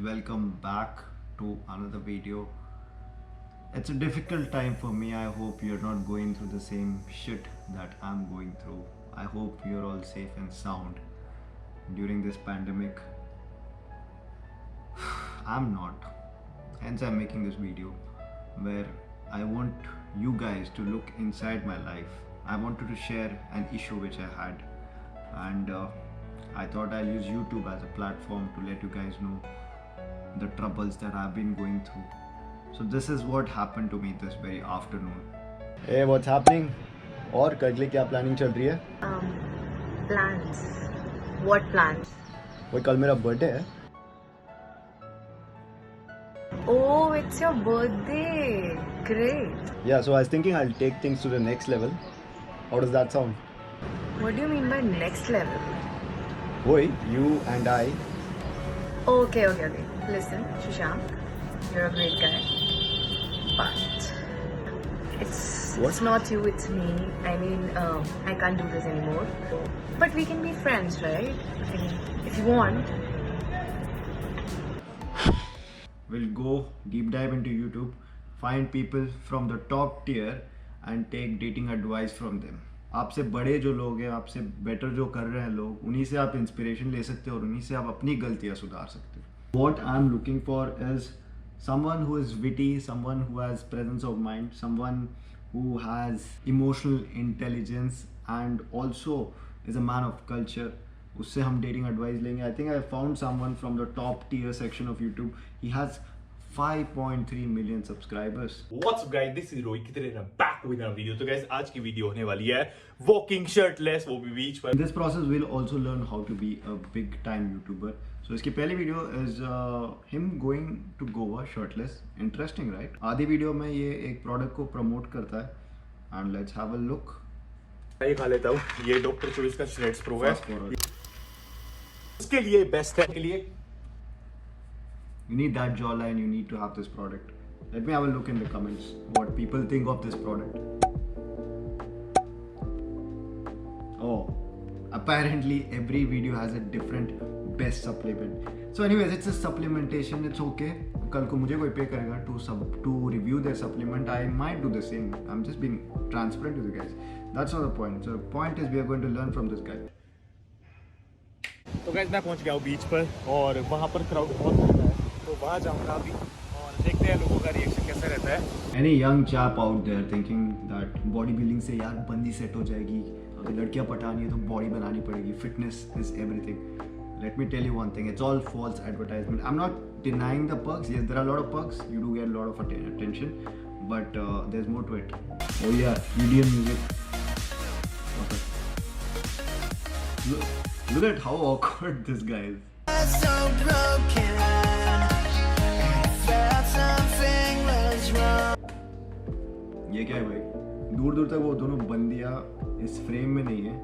welcome back to another video. It's a difficult time for me. I hope you're not going through the same shit that I'm going through. I hope you're all safe and sound during this pandemic. I'm not. Hence, I'm making this video where I want you guys to look inside my life. I wanted to share an issue which I had, and I thought I'll use YouTube as a platform to let you guys know the troubles that I've been going through. So this is what happened to me this very afternoon. Hey, what's happening? और कल के क्या planning चल रही है? Plans. What plans? वही कल मेरा बर्थडे है. Oh, it's your birthday. Great. Yeah, so I was thinking I'll take things to the next level. How does that sound? What do you mean by next level? Woi, you and I. Okay. Listen, Shashank, you're a great guy. But it's not you, it's me. I mean, I can't do this anymore. But we can be friends, right? I mean, if you want. We'll go deep dive into YouTube, find people from the top tier and take dating advice from them. आपसे बड़े जो लोग हैं, आपसे better जो कर रहे हैं लोग, उन्हीं से आप इंस्पिरेशन ले सकते हो और उन्हीं से आप अपनी गलतियां सुधार सकते हो. What I'm looking for is someone who is witty, someone who has presence of mind, someone who has emotional intelligence and also is a man of culture. उससे हम dating advice लेंगे. I think I found someone from the top tier section of YouTube. He has 5.3 million subscribers. What's up guys, this is Rohit Kitare and I'm back with another video. तो guys आज की video होने वाली है walking shirtless, वो भी बीच पर. In this process we'll also learn how to be a big time YouTuber. So इसकी पहली video is him going to Goa shirtless. Interesting, right? आधी वीडियो में ये एक प्रोडक्ट को प्रमोट करता है and let's have a look. मैं खा लेता हूँ. ये डॉक्टर चॉइस का श्रेड्स प्रो है. इसके लिए बेस्ट है. के लिए you need that jawline, you need to have this product. Let me have a look in the comments what people think of this product. Oh, apparently every video has a different best supplement. So anyways, it's a supplementation, it's okay. कल को मुझे कोई पे करेगा to review their supplement, I might do the same. I'm just being transparent with you guys. That's not the point. So the point is we are going to learn from this guy. तो guys मैं पहुंच गया हूँ बीच पर और वहाँ पर crowd बहुत ज़्यादा है, तो वहाँ जाऊँगा अभी और देखते हैं लोगों का रिएक्शन कैसा रहता है. Any young chap out there thinking that body building से यार बंदी सेट हो जाएगी, अगर लड़कियाँ पटानी है तो बॉडी बनानी पड़ेगी, fitness is everything. Let me tell you one thing, it's all false advertisement. I'm not denying the perks. Yes, there are a lot of perks. You do get a lot of attention, but there's more to it. Oh yeah, EDM music. Okay. Look at how awkward this guy is. So broken, I felt something was wrong. ये क्या है भाई? दूर दूर तक वो दोनों बंदियां इस फ्रेम में नहीं है.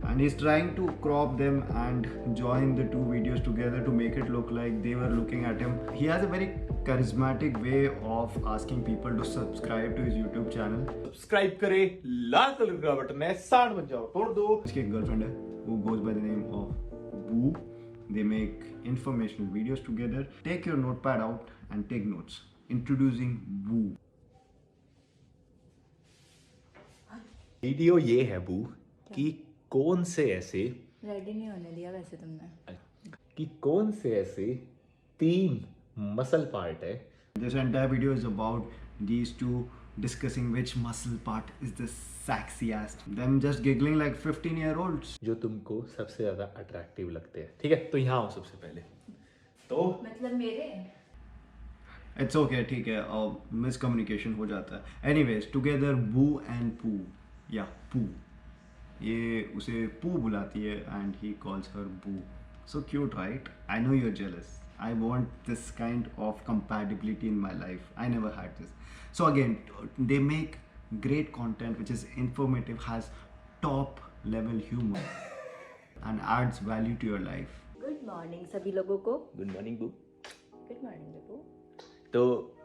And he's trying to crop them and join the two videos together to make it look like they were looking at him. He has a very charismatic way of asking people to subscribe to his YouTube channel. Subscribe करे, लाल colour का button है, 60 बन जाओ, तोड़ दो. इसकी एक girlfriend है, who goes by the name of Boo. They make informational videos together. Take your notepad out and take notes. Introducing Boo. Video ये है बू कि कौन से ऐसे रेडी नहीं होने दिया वैसे तुमने. कि कौन से ऐसे 3 मसल पार्ट है. This entire video is about these two discussing which muscle part is the sexiest. Them just giggling like 15-year-olds. जो तुमको सबसे ज्यादा अट्रैक्टिव लगते हैं. ठीक है, तो यहाँ आओ सबसे पहले. तो मतलब मेरे. It's okay, ठीक है, miscommunication हो जाता है. Anyways, together Boo and Poo. Yeah, Poo. ये उसे पू बुलाती है and he calls her Boo. So cute, right? I know you're jealous. I want this kind of compatibility in my life. I never had this. So again, they make great content which is informative, has top level humor and adds value to your life. Good morning सभी लोगों को. Good morning boo. Good morning बेबू. तो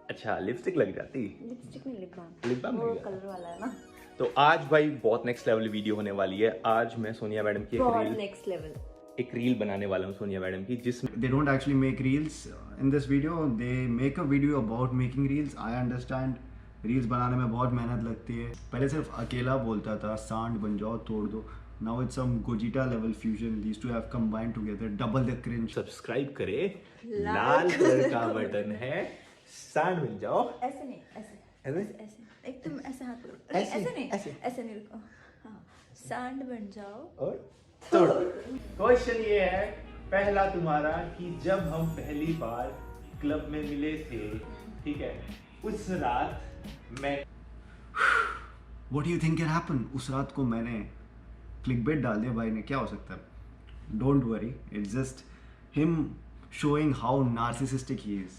अच्छा lipstick लग जाती. Lipstick नहीं, lip balm. Lip balm वो लग जाता. कलर वाला है ना. तो आज भाई बहुत नेक्स्ट लेवल वीडियो होने वाली है. आज मैं सोनिया मैडम की एक बहुत रील नेक्स्ट लेवल. एक रील बनाने वाला हूँ सोनिया मैडम की, जिसमें They don't actually make reels in this video. They make a video about making reels. I understand. Reels बनाने में बहुत मेहनत लगती है. पहले सिर्फ अकेला बोलता था सांड बन जाओ तोड़ दो. Now it's some Gogeta level fusion. These two have combined together. Double the cringe. Subscribe करे, लाल कलर का बटन है, सांड बन जाओ. ऐसे नहीं, ऐसे एक तुम ऐसे हाथ पकड़ो, नहीं, ऐसे नहीं, ऐसे नहीं, रुको, हाँ, सांड बन जाओ और तोड़. क्वेश्चन ये है पहला तुम्हारा कि जब हम पहली बार क्लब में मिले थे, ठीक है, उस रात मैं What do you think can happen? उस रात को मैंने क्लिकबेट डाल दिया भाई ने. क्या हो सकता है? Don't worry. It's just him showing how narcissistic he is.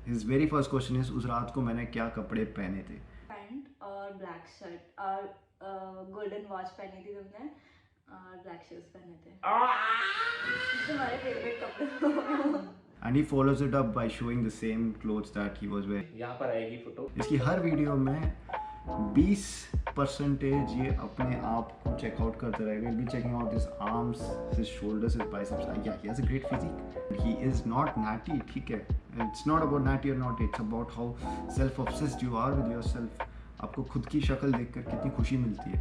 His very first question is उस रात को मैंने क्या कपड़े पहने थे. पैंट और ब्लैक शर्ट और गोल्डन वॉच पहनी थी तुमने और ब्लैक शूज पहने थे. तुम्हारे फेवरेट कपड़े. And he follows it up by showing the same clothes that he was wearing. यहाँ पर आएगी फोटो. इसकी हर वीडियो में 20% ये अपने आप को चेकआउट करते रहेगा. He'll be checking out his arms, his shoulders, his biceps. Yeah, he has a great physique. He is not natty, ठीक है. It's not about natty or not. It's about how self-obsessed you are with yourself. आपको खुद की शक्ल देखकर कितनी खुशी मिलती है.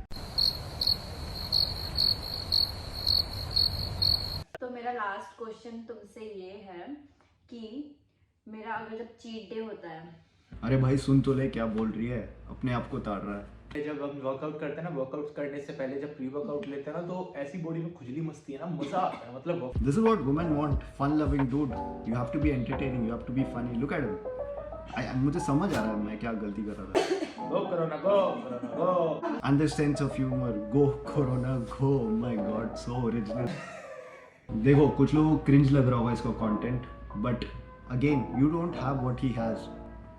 तो मेरा लास्ट क्वेश्चन तुमसे ये है कि मेरा अगर जब चीट डे होता है, अरे भाई सुन तो ले क्या बोल रही है. अपने आप को ताड़ रहा है. जब हम वर्कआउट करते हैं ना, वर्कआउट करने से पहले जब प्री वर्कआउट लेते हैं ना, तो ऐसी बॉडी में खुजली मस्ती है ना, मजा आता है. मतलब This is what women want. Fun-loving dude. You have to be entertaining. You have to be funny. Look at him. मुझे समझ आ रहा है मैं क्या गलती कर रहा था. गो corona go, corona go. And the sense of humor. Go Corona go. Oh my God, so original. देखो कुछ लोगों को cringe लग रहा होगा इसका content, but again you don't have what he has.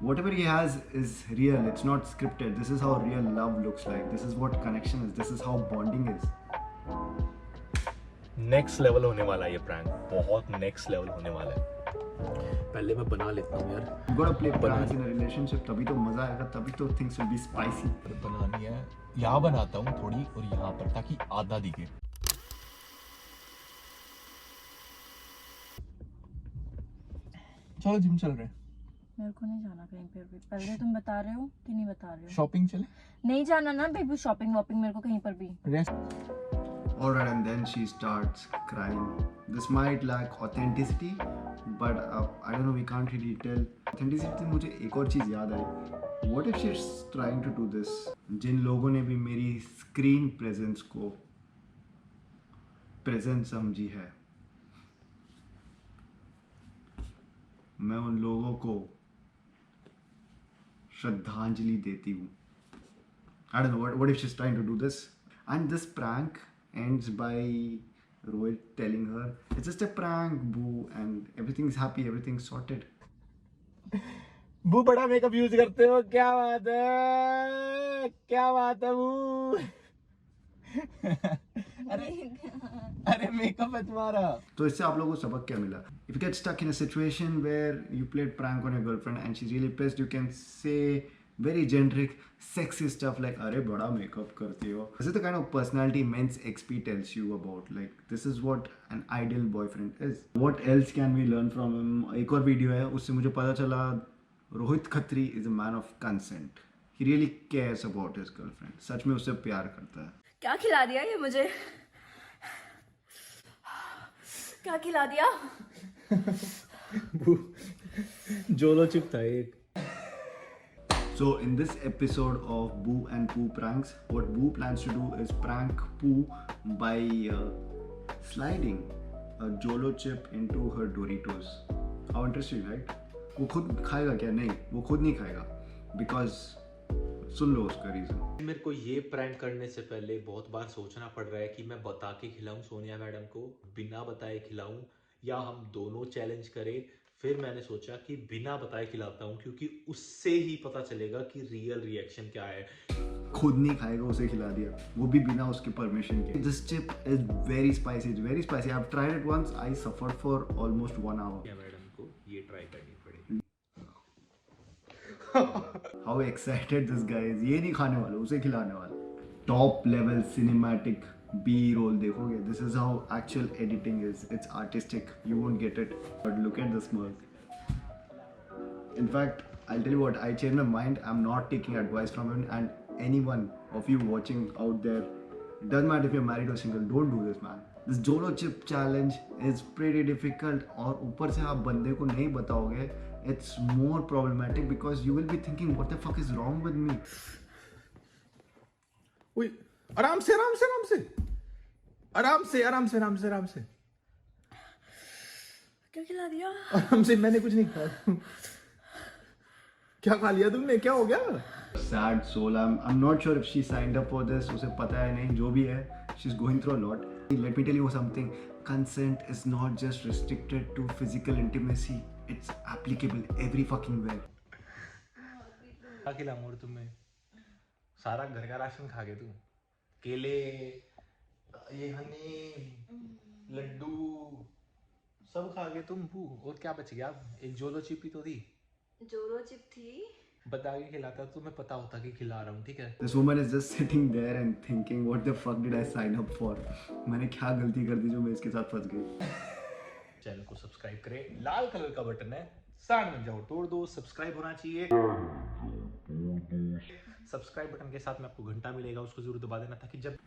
Whatever he has is real. It's not scripted. This is how real love looks like. This is what connection is. This is how bonding is. Next level होने वाला है ये prank, बहुत next level होने वाला है. पहले मैं बना लेता हूँ यार. You gotta play pranks in a relationship. तभी तो मजा आएगा. तभी तो things will be spicy. बनानी है. यहाँ बनाता हूँ थोड़ी और यहाँ पर, ताकि आधा दिखे. चलो जिम चल रहे हैं. मेरे को नहीं जाना कहीं पे भी. पहले तुम बता रहे हो कि नहीं बता रहे हो? शॉपिंग चले. नहीं जाना ना बेबी, शॉपिंग वॉपिंग मेरे को कहीं पर भी. Alright, and then she starts crying. This might lack authenticity, but I don't know, we can't really tell. Authenticity मुझे एक और चीज़ याद आई. What if she's trying to do this? जिन लोगों ने भी मेरी स्क्रीन प्रेजेंस को प्रेजेंट समझी है, मैं उन लोगों को श्रद्धांजलि देती हूँ. I don't know, what if she's trying to do this? And this prank ends by Rohit telling her, it's just a prank, boo, and everything's happy, everything's sorted. बू बड़ा मेकअप यूज करते हो, क्या बात है, क्या बात है बू. अरे मेकअप है तुम्हारा. तो इससे आप लोगों को सबक क्या मिला? If you get stuck in a situation where you played prank on your girlfriend and she's really pissed, you can say very generic, sexy stuff like अरे बड़ा मेकअप करती हो. This is the kind of personality men's XP tells you about. Like this is what an ideal boyfriend is. What else can we learn from him? एक और video है, उससे मुझे पता चला Rohit Khatri is a man of consent. He really cares about his girlfriend. सच में उससे प्यार करता है. क्या खिला दिया ये मुझे? क्या खिला दिया? जोलो चिप था एक. So in this episode of Boo and Poo pranks, what Boo plans to do is prank Poo by sliding a Jolo chip into her Doritos. How interesting, right? वो खुद खाएगा क्या? नहीं, वो खुद नहीं खाएगा, because सुन लो उसका रीजन. मेरे को ये प्रैंक करने से पहले बहुत बार सोचना पड़ रहा है कि मैं बता के खिलाऊं सोनिया मैडम को, बिना बताए खिलाऊं, या हम दोनों चैलेंज करें. फिर मैंने सोचा कि बिना बताए खिलाता हूं, क्योंकि उससे ही पता चलेगा कि रियल रिएक्शन क्या है. खुद नहीं खाएगा, उसे खिला दिया, वो भी बिना उसके परमिशन के. This chip is very spicy. It's very spicy. I've tried it once. I suffered for almost 1 hour. Sonia madam को ये ट्राई करनी पड़ेगी. How excited this guy is. ये नहीं खाने वाला, उसे खिलाने वाला. Top level cinematic B-roll देखोगे, this is how actual editing is. It's artistic. You won't get it. But look at the smirk. In fact, I'll tell you what. I changed my mind. I'm not taking advice from him. And anyone of you watching out there, it doesn't matter if you're married or single. Don't do this, man. This Jolo chip challenge is pretty difficult. और ऊपर से आप बंदे को नहीं बताओगे, it's more problematic because you will be thinking, what the fuck is wrong with me? ओए आराम से आराम से आराम से आराम से आराम से आराम से आराम से क्या खिला दिया? आराम से। मैंने कुछ नहीं खाया। क्या खा लिया तुमने? क्या हो गया? Sad soul. I'm not sure if she signed up for this. उसे पता है नहीं, जो भी है, she's going through a lot. Let me tell you something. Consent is not just restricted to physical intimacy. It's applicable every fucking where. क्या खिलाऊं और तुम्हें? सारा घर का राशन खा गए तुम। केले, ये हनी, लड्डू, सब खा गए तुम। और क्या बच गया? एक जोलो चिप ही तो थी। जोरो चिप थी। बता के खिलाता तो तुम्हें पता होता कि खिला रहा हूँ, ठीक है? This woman is just sitting there and thinking, what the fuck did I sign up for? मैंने क्या गलती कर दी जो मैं इसके साथ फंस गई? चैनल को सब्सक्राइब करें, लाल कलर का बटन है, सांड में जाओ तोड़ दो, सब्सक्राइब होना चाहिए। सब्सक्राइब बटन के साथ में आपको घंटा मिलेगा, उसको जरूर दबा देना ताकि जब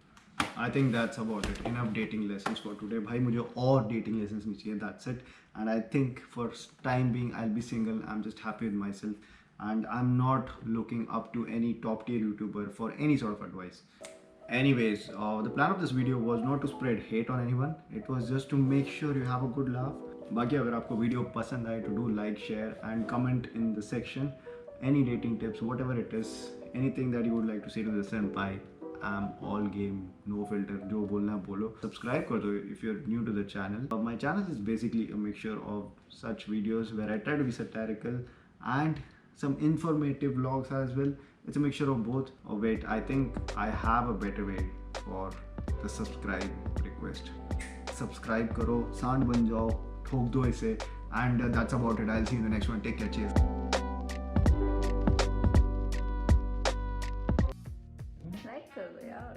I think that's about it. Enough dating lessons for today. भाई मुझे और dating lessons नहीं चाहिए. That's it. And I think for time being I'll be single. I'm just happy with myself. And I'm not looking up to any top tier YouTuber for any sort of advice. Anyways, the plan of this video was not to spread hate on anyone. It was just to make sure you have a good laugh. बाकी अगर आपको video पसंद आए तो do like, share and comment in the section. Any dating tips, whatever it is, anything that you would like to say to the senpai. I'm all game, no filter. जो बोलना है बोलो. Subscribe कर दो if you're new to the channel. My channel is basically a mixture of such videos where I try to be satirical and some informative vlogs as well. It's a mixture of both. Oh wait, I think I have a better way for the subscribe request. Subscribe करो, सांड बन जाओ, ठोक दो इसे. And that's about it. I'll see you in the next one. Take care. Cheers. Like कर दो यार।